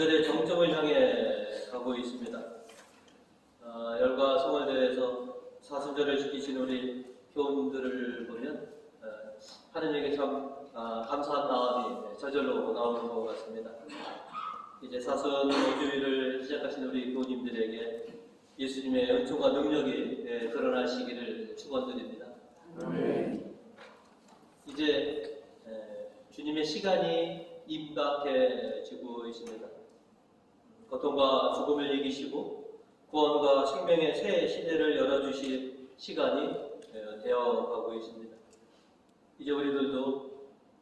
구절의 정점을 향해 가고 있습니다. 열과 성월대에서 사순절을 지키신 우리 교우님들을 보면 하느님에게 참 감사한 마음이 저절로 나오는 것 같습니다. 이제 사순 5주일을 시작하신 우리 교우님들에게 예수님의 은총과 능력이 드러나시기를 축원드립니다. 이제 주님의 시간이 임박해지고 있습니다. 고통과 죽음을 이기시고 구원과 생명의 새 시대를 열어주실 시간이 되어가고 있습니다. 이제 우리들도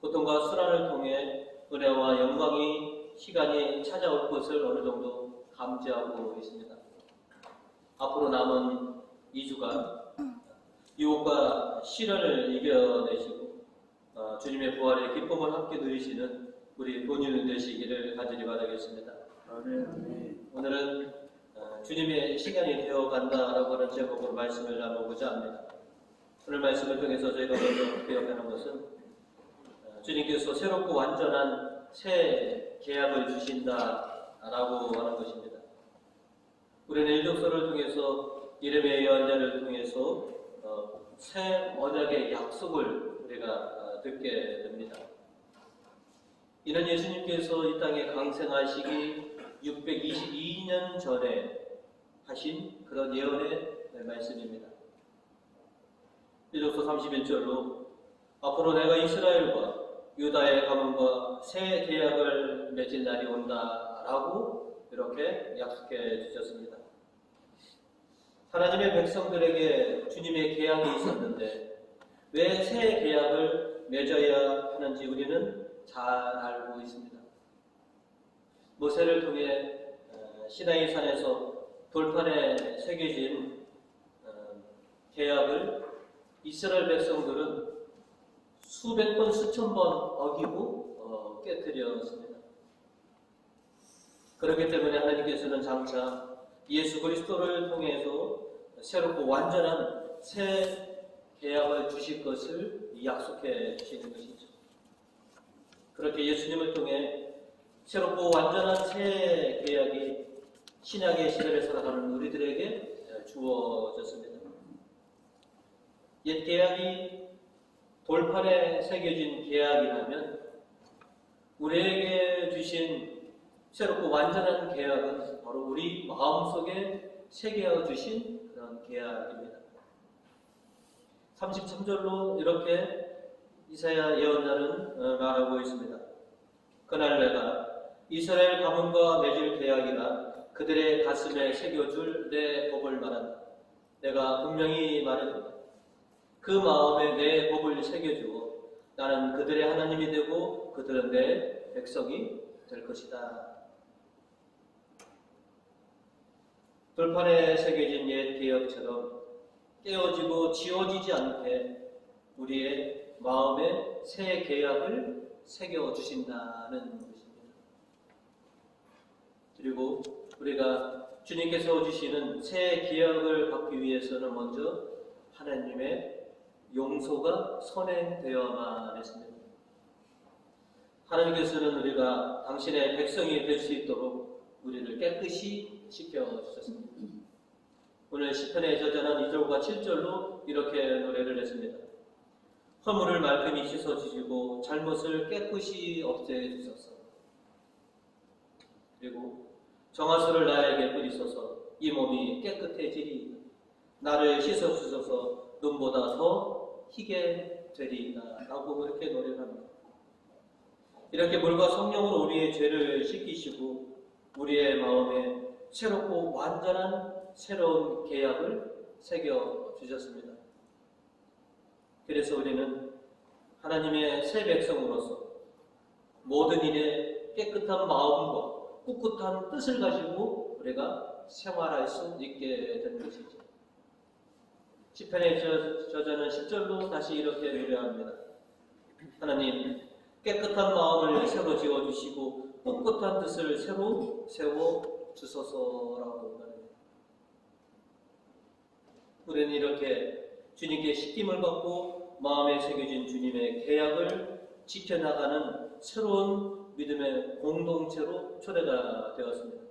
고통과 수란을 통해 은혜와 영광이 시간이 찾아올 것을 어느 정도 감지하고 있습니다. 앞으로 남은 2주간 유혹과 시련을 이겨내시고 주님의 부활의 기쁨을 함께 누리시는 우리 본인들 되시기를 간절히 바라겠습니다. 오늘은 주님의 시간이 되어간다라고 하는 제목으로 말씀을 나누고자 합니다. 오늘 말씀을 통해서 저희가 먼저 기억하는 것은 주님께서 새롭고 완전한 새 계약을 주신다라고 하는 것입니다. 우리는 일독서를 통해서 예레미야 예언자를 통해서 새 언약의 약속을 우리가 듣게 됩니다. 이는 예수님께서 이 땅에 강생하시기 622년 전에 하신 그런 예언의 말씀입니다. 일독서 31절로 앞으로 내가 이스라엘과 유다의 가문과 새 계약을 맺을 날이 온다라고 이렇게 약속해 주셨습니다. 하나님의 백성들에게 주님의 계약이 있었는데 왜 새 계약을 맺어야 하는지 우리는 잘 알고 있습니다. 모세를 통해 시나이 산에서 돌판에 새겨진 계약을 이스라엘 백성들은 수백 번, 수천 번 어기고 깨뜨렸습니다. 그렇기 때문에 하나님께서는 장차 예수 그리스도를 통해서 새롭고 완전한 새 계약을 주실 것을 약속해 주시는 것이죠. 그렇게 예수님을 통해 새롭고 완전한 새 계약이 신약의 시대를 살아가는 우리들에게 주어졌습니다. 옛 계약이 돌판에 새겨진 계약이라면 우리에게 주신 새롭고 완전한 계약은 바로 우리 마음속에 새겨 주신 그런 계약입니다. 33절로 이렇게 이사야 예언자는 말하고 있습니다. 그날 내가 이스라엘 가문과 맺을 계약이라 그들의 가슴에 새겨줄 내 법을 말한다. 내가 분명히 말했다. 그 마음에 내 법을 새겨주어 나는 그들의 하나님이 되고 그들은 내 백성이 될 것이다. 돌판에 새겨진 옛 계약처럼 깨어지고 지워지지 않게 우리의 마음에 새 계약을 새겨주신다는 것입니다. 그리고 우리가 주님께서 주시는 새 계약을 받기 위해서는 먼저 하나님의 용서가 선행되어야만 했습니다. 하나님께서는 우리가 당신의 백성이 될 수 있도록 우리를 깨끗이 씻겨주셨습니다. 오늘 시편에 저자는 2절과 7절로 이렇게 노래를 했습니다. 허물을 말끔히 씻어주시고 잘못을 깨끗이 없애주소서. 그리고 정화수를 나에게 뿌리소서. 이 몸이 깨끗해지리이다. 나를 씻어주소서. 눈보다 더 희게 되리이다. 라고 이렇게 노래를 합니다. 이렇게 물과 성령으로 우리의 죄를 씻기시고 우리의 마음에 새롭고 완전한 새로운 계약을 새겨주셨습니다. 그래서 우리는 하나님의 새 백성으로서 모든 일에 깨끗한 마음과 꿋꿋한 뜻을 가지고 우리가 생활할 수 있게 된 것이죠. 시편의 저자는 10절로 다시 이렇게 노래합니다. 하나님, 깨끗한 마음을 새로 지어주시고 꿋꿋한 뜻을 새로 세워주소서라고 말합니다. 우리는 이렇게 주님께 씻김을 받고 마음에 새겨진 주님의 계약을 지켜나가는 새로운 믿음의 공동체로 초대가 되었습니다.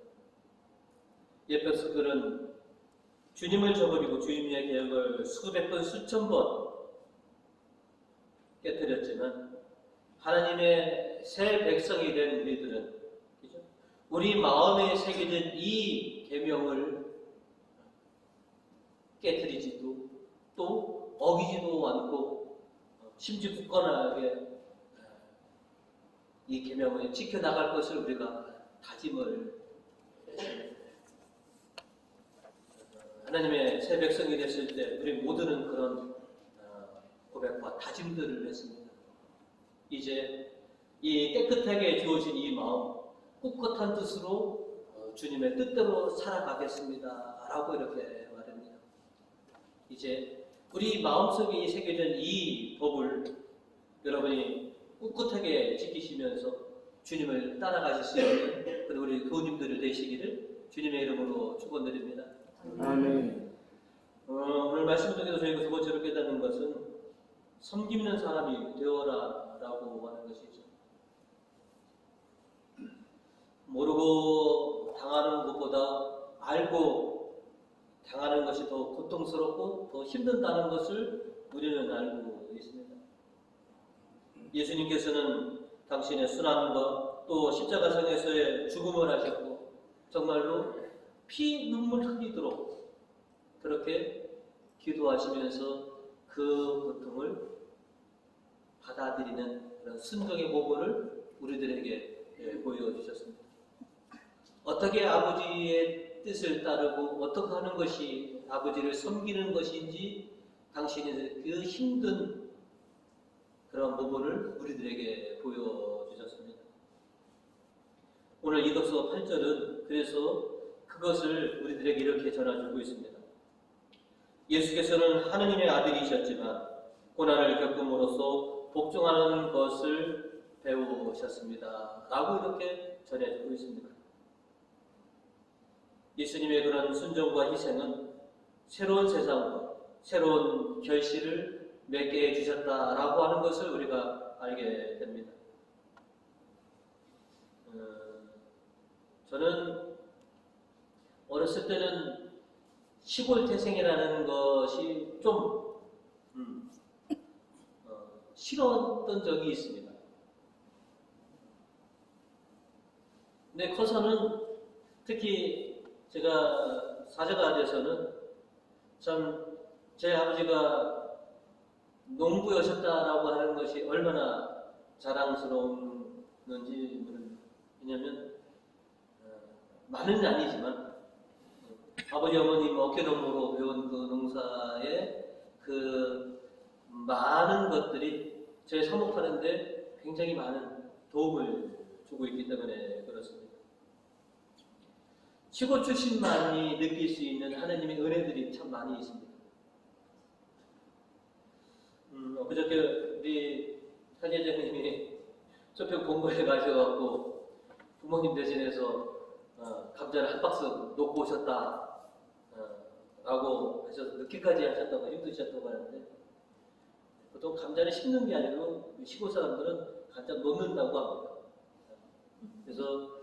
에베소들은 주님을 저버리고 주님의 계획을 수백 번, 수천 번 깨뜨렸지만 하나님의 새 백성이 된 우리들은 우리 마음에 새겨진 이 계명을 깨뜨리지도 또 어기지도 않고 심지어 굳건하게 이 계명을 지켜나갈 것을 우리가 다짐을 했습니다. 하나님의 새 백성이 됐을 때 우리 모두는 그런 고백과 다짐들을 했습니다. 이제 이 깨끗하게 지어진 이 마음, 꿋꿋한 뜻으로 주님의 뜻대로 살아가겠습니다 라고 이렇게 말합니다. 이제 우리 마음속에 새겨진 이 법을 여러분이 꿋꿋하게 지키시면서 주님을 따라가실 수 있는 우리 교우님들을 되시기를 주님의 이름으로 축원드립니다. 아멘. 오늘 말씀 중에서 저희가 두 번째로 깨닫는 것은 섬기는 사람이 되어라 라고 하는 것이죠. 모르고 당하는 것보다 알고 당하는 것이 더 고통스럽고 더 힘든다는 것을 우리는 알고 있습니다. 예수님께서는 당신의 순환과 또 십자가상에서의 죽음을 하셨고 정말로 피 눈물 흘리도록 그렇게 기도하시면서 그 고통을 받아들이는 그런 순종의 모범을 우리들에게 보여주셨습니다. 어떻게 아버지의 뜻을 따르고 어떻게 하는 것이 아버지를 섬기는 것인지 당신의 그 힘든 그런 부분을 우리들에게 보여주셨습니다. 오늘 이독서 8절은 그래서 그것을 우리들에게 이렇게 전해주고 있습니다. 예수께서는 하느님의 아들이셨지만 고난을 겪음으로써 복종하는 것을 배우셨습니다 라고 이렇게 전해주고 있습니다. 예수님의 그런 순종과 희생은 새로운 세상과 새로운 결실을 맺게 해주셨다라고 하는 것을 우리가 알게 됩니다. 저는 어렸을 때는 시골 태생이라는 것이 좀 싫었던 적이 있습니다. 근데 커서는 특히 제가 사제가 돼서는 참 제 아버지가 농부여셨다라고 하는 것이 얼마나 자랑스러운지 모릅니다. 왜냐하면 많은 아니지만 아버지 어머님 어깨너머로 배운 그 농사의 그 많은 것들이 제 사목하는데 굉장히 많은 도움을 주고 있기 때문에 그렇습니다. 시골 출신만이 느낄 수 있는 하나님의 은혜들이 참 많이 있습니다. 그저께 우리 사제장님이 저평 본거에 가셔갖고 부모님 대신해서 감자를 한 박스 놓고 오셨다 라고 하셔서 늦게까지 하셨다고 힘드셨다고 하는데 보통 감자를 심는 게 아니고 시골 사람들은 감자 놓는다고 합니다. 그래서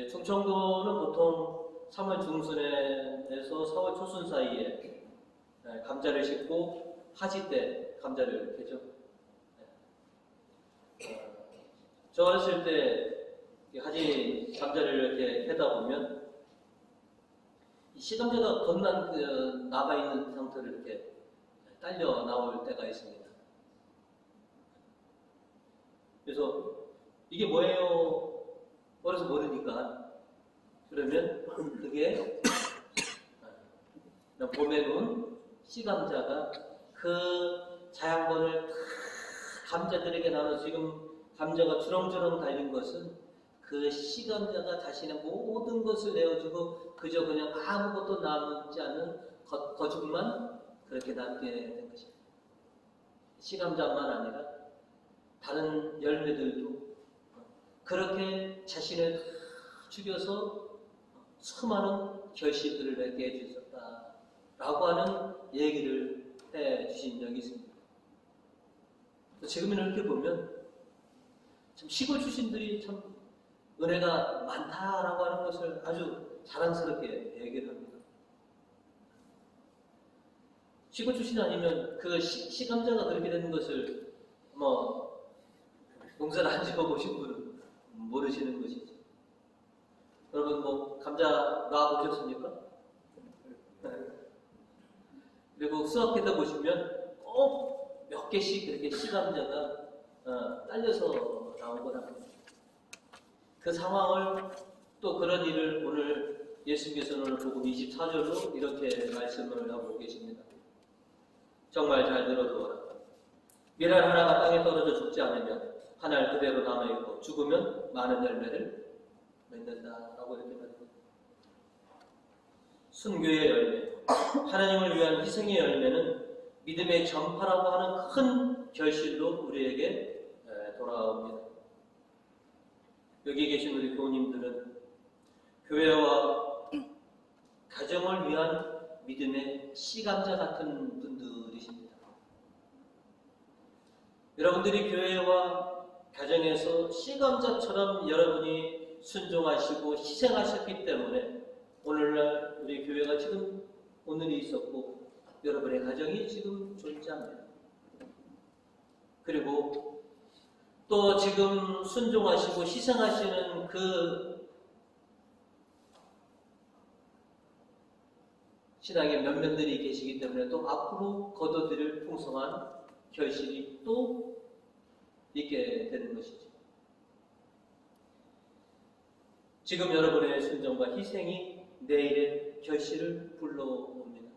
충청도는 보통 3월 중순에서 4월 초순 사이에 감자를 심고 하지 때 감자를 캐죠. 저 어렸을 때 하지 감자를 이렇게 캐다 보면 시감자가 건난 남아있는 상태로 이렇게 딸려 나올 때가 있습니다. 그래서 이게 뭐예요? 어려서 모르니까 그러면 그게 봄에 놓은 씨감자가 그 자양분을 다 감자들에게 나눠 지금 감자가 주렁주렁 달린 것은 그 씨감자가 자신의 모든 것을 내어주고 그저 그냥 아무것도 남지 않은 거죽만 그렇게 남게 된 것입니다. 씨감자만 아니라 다른 열매들도 그렇게 자신을 죽여서 수많은 결실들을 맺게 해주셨다라고 하는 얘기를 해 주신 적이 있습니다. 지금 이렇게 보면 참 시골 출신들이 참 은혜가 많다라고 하는 것을 아주 자랑스럽게 얘기를 합니다. 시골 출신 아니면 그 시감자가 그렇게 되는 것을 농사를 안 지어보신 분은 모르시는 것이죠. 여러분 감자 놔보셨습니까? 그리고 수확해서 보시면 꼭 몇 개씩 이렇게 시감자가 딸려서 나오거나 그 상황을 또 그런 일을 오늘 예수님께서는 오늘 복음 24절로 이렇게 말씀을 하고 계십니다. 정말 잘 들어두어라. 밀알 하나가 땅에 떨어져 죽지 않으면 한 알 그대로 남아있고 죽으면 많은 열매를 맺는다라고 이렇게 말합니다. 순교의 열매, 하나님을 위한 희생의 열매는 믿음의 전파라고 하는 큰 결실로 우리에게 돌아옵니다. 여기 계신 우리 교우님들은 교회와 가정을 위한 믿음의 씨감자 같은 분들이십니다. 여러분들이 교회와 가정에서 씨감자처럼 여러분이 순종하시고 희생하셨기 때문에 오늘날 우리 교회가 지금 오늘이 있었고 여러분의 가정이 지금 존재합니다. 그리고 또 지금 순종하시고 희생하시는 그 신앙의 면면들이 계시기 때문에 또 앞으로 거둬들일 풍성한 결실이 또 있게 되는 것이죠. 지금 여러분의 순종과 희생이 내일의 결실을 불러옵니다.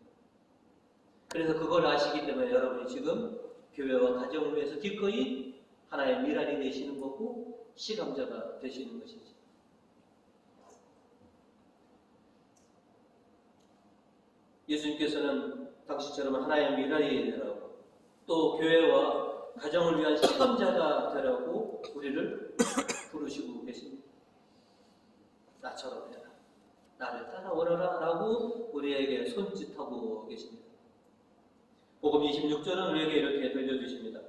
그래서 그걸 아시기 때문에 여러분이 지금 교회와 가정을 위해서 기꺼이 하나의 미랄이 되시는 거고 시감자가 되시는 것이지. 예수님께서는 당신처럼 하나의 미랄이 되라고 또 교회와 가정을 위한 시감자가 되라고 우리를 부르시고 계십니다. 나처럼 해라. 나를 따라오너라 라고 우리에게 손짓하고 계십니다. 복음 26절은 우리에게 이렇게 들려주십니다.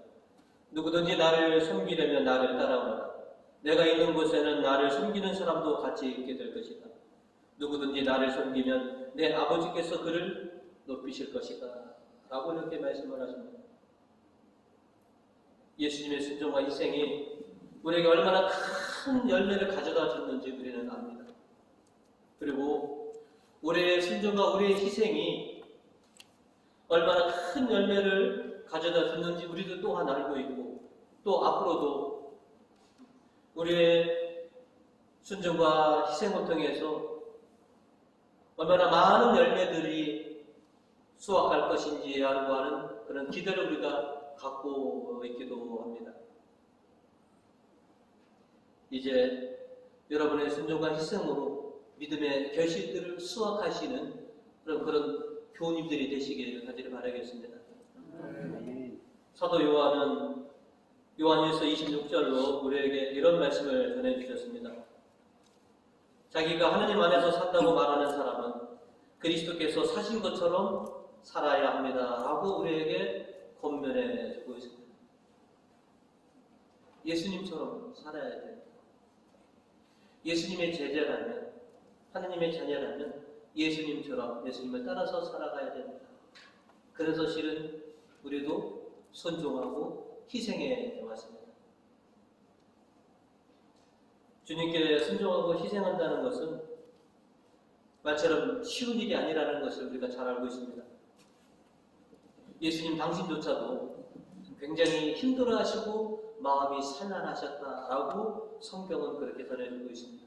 누구든지 나를 섬기려면 나를 따라오너라. 내가 있는 곳에는 나를 섬기는 사람도 같이 있게 될 것이다. 누구든지 나를 섬기면 내 아버지께서 그를 높이실 것이다. 라고 이렇게 말씀을 하십니다. 예수님의 순종과 희생이 우리에게 얼마나 큰 열매를 가져다 줬는지 우리는 압니다. 그리고 우리의 순종과 우리의 희생이 얼마나 큰 열매를 가져다 줬는지 우리도 또한 알고 있고 또 앞으로도 우리의 순종과 희생을 통해서 얼마나 많은 열매들이 수확할 것인지 알고 하는 그런 기대를 우리가 갖고 있기도 합니다. 이제 여러분의 순종과 희생으로 믿음의 결실들을 수확하시는 그런 교우님들이 되시길 간절히 바라겠습니다. 사도 요한은 요한일서 26절로 우리에게 이런 말씀을 전해주셨습니다. 자기가 하나님 안에서 산다고 말하는 사람은 그리스도께서 사신 것처럼 살아야 합니다. 라고 우리에게 권면해 주고 있습니다. 예수님처럼 살아야 됩니다. 예수님의 제자라면, 하나님의 자녀라면 예수님처럼 예수님을 따라서 살아가야 됩니다. 그래서 실은 우리도 순종하고 희생해 왔습니다. 주님께 순종하고 희생한다는 것은 말처럼 쉬운 일이 아니라는 것을 우리가 잘 알고 있습니다. 예수님 당신조차도 굉장히 힘들어하시고 마음이 산란하셨다라고 성경은 그렇게 전해주고 있습니다.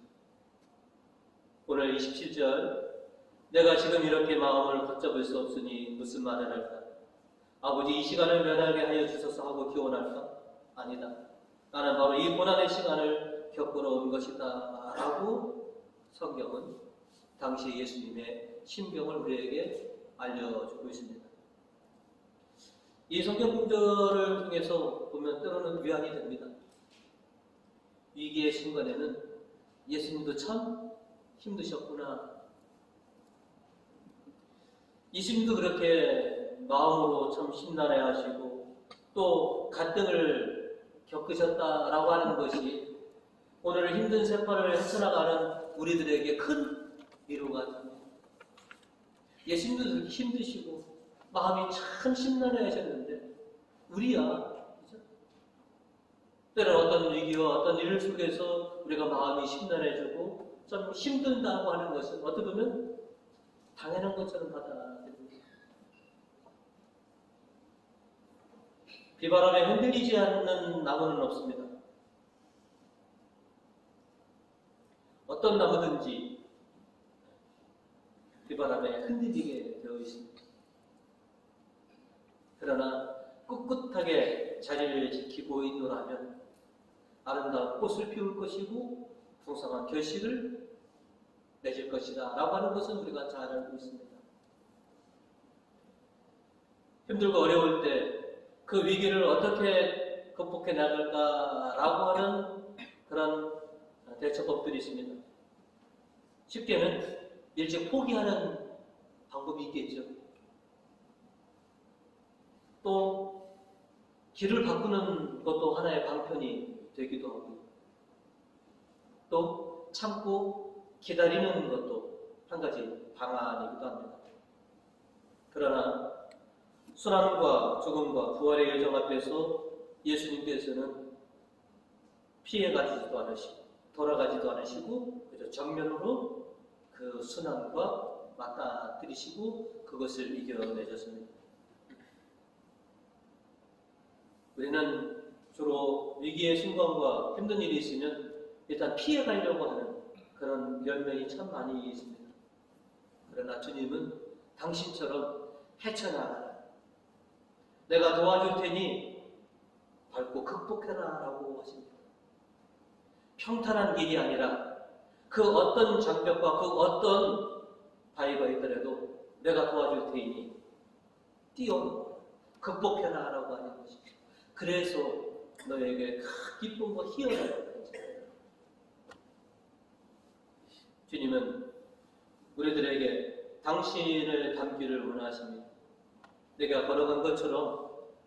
오늘 27절 내가 지금 이렇게 마음을 걷잡을 수 없으니 무슨 말을 할까? 아버지 이 시간을 면하게 하여 주소서 하고 기원할까? 아니다. 나는 바로 이 고난의 시간을 겪으러 온 것이다 라고 성경은 당시 예수님의 심경을 우리에게 알려주고 있습니다. 이 성경 구절을 통해서 보면 때로는 위안이 됩니다. 위기의 순간에는 예수님도 참 힘드셨구나. 예수님도 그렇게 마음으로 참 심란해 하시고 또 갈등을 겪으셨다라고 하는 것이 오늘 힘든 세파를 헤쳐나가는 우리들에게 큰 위로가 됩니다. 예수님도 힘드시고 마음이 참 심란해하셨는데 우리야, 그죠? 때로는 어떤 위기와 어떤 일 속에서 우리가 마음이 심란해지고 좀 힘든다고 하는 것은 어떻게 보면 당연한 것처럼 받아들입니다. 비바람에 흔들리지 않는 나무는 없습니다. 어떤 나무든지 비바람에 흔들리게 되어 있습니다. 그러나 꿋꿋하게 자리를 지키고 있노라면 아름다운 꽃을 피울 것이고 풍성한 결실을 맺을 것이다 라고 하는 것은 우리가 잘 알고 있습니다. 힘들고 어려울 때 그 위기를 어떻게 극복해 나갈까라고 하는 그런 대처법들이 있습니다. 쉽게는 일찍 포기하는 방법이 있겠죠. 또 길을 바꾸는 것도 하나의 방편이 되기도 하고, 또 참고 기다리는 것도 한 가지 방안이기도 합니다. 그러나 순환과 죽음과 부활의 여정 앞에서 예수님께서는 피해가지도 않으시고 돌아가지도 않으시고 그저 정면으로 그 순환과 맞닥뜨리시고 그것을 이겨내셨습니다. 우리는 주로 위기의 순간과 힘든 일이 있으면 일단 피해가려고 하는 그런 면면이 참 많이 있습니다. 그러나 주님은 당신처럼 헤쳐나가라. 내가 도와줄 테니 밟고 극복해라 라고 하십니다. 평탄한 길이 아니라 그 어떤 장벽과 그 어떤 바위가 있더라도 내가 도와줄 테니 뛰어넘어라. 극복해라 라고 하는 것입니다. 그래서 너에게 큰 기쁨과 희열을 주님은 우리들에게 당신을 닮기를 원하십니다. 내가 걸어간 것처럼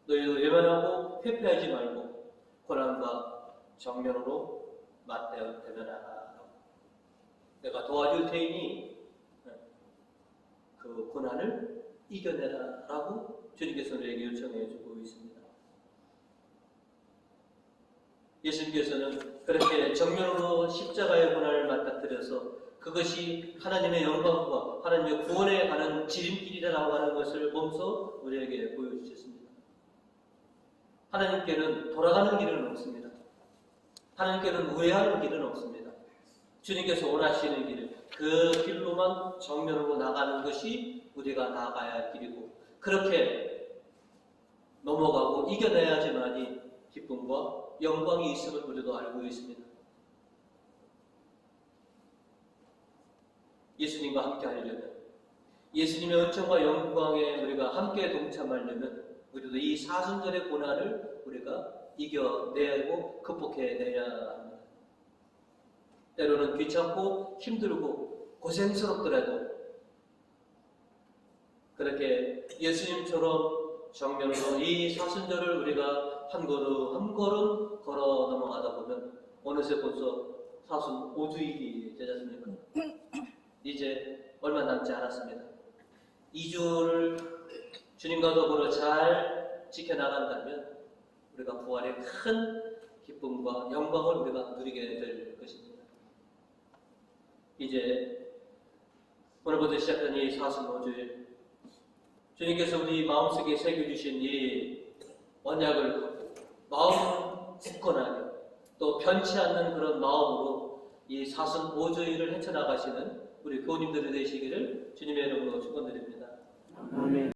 너희도 외면하고 회피하지 말고 고난과 정면으로 맞대면하라. 내가 도와줄 테니 그 고난을 이겨내라 라고 주님께서 우리에게 요청해 주고 있습니다. 예수님께서는 그렇게 정면으로 십자가의 고난을 맞닥뜨려서 그것이 하나님의 영광과 하나님의 구원에 가는 지름길이라고 하는 것을 몸소 우리에게 보여주셨습니다. 하나님께는 돌아가는 길은 없습니다. 하나님께는 우회하는 길은 없습니다. 주님께서 원하시는 길, 그 길로만 정면으로 나가는 것이 우리가 나가야 할 길이고 그렇게 넘어가고 이겨내야지만이 기쁨과 영광이 있음을 우리도 알고 있습니다. 예수님과 함께 하려면, 예수님의 은총과 영광에 우리가 함께 동참하려면 우리도 이 사순절의 고난을 우리가 이겨내고 극복해내야 합니다. 때로는 귀찮고 힘들고 고생스럽더라도 그렇게 예수님처럼 정면으로 이 사순절을 우리가 한 걸음 한 걸음 걸어 넘어가다 보면 어느새 벌써 사순 5주일이 되지 않습니까? 이제 얼마 남지 않았습니다. 2주를 주님과 더불어 잘 지켜나간다면 우리가 부활의 큰 기쁨과 영광을 우리가 누리게 될 것입니다. 이제 오늘부터 시작된 이 사순 5주일 주님께서 우리 마음속에 새겨주신 이 언약을 마음 굳건하게 또 변치 않는 그런 마음으로 이 사순 5주일을 헤쳐나가시는 우리 교우님들이 되시기를 주님의 이름으로 축원드립니다. 아멘.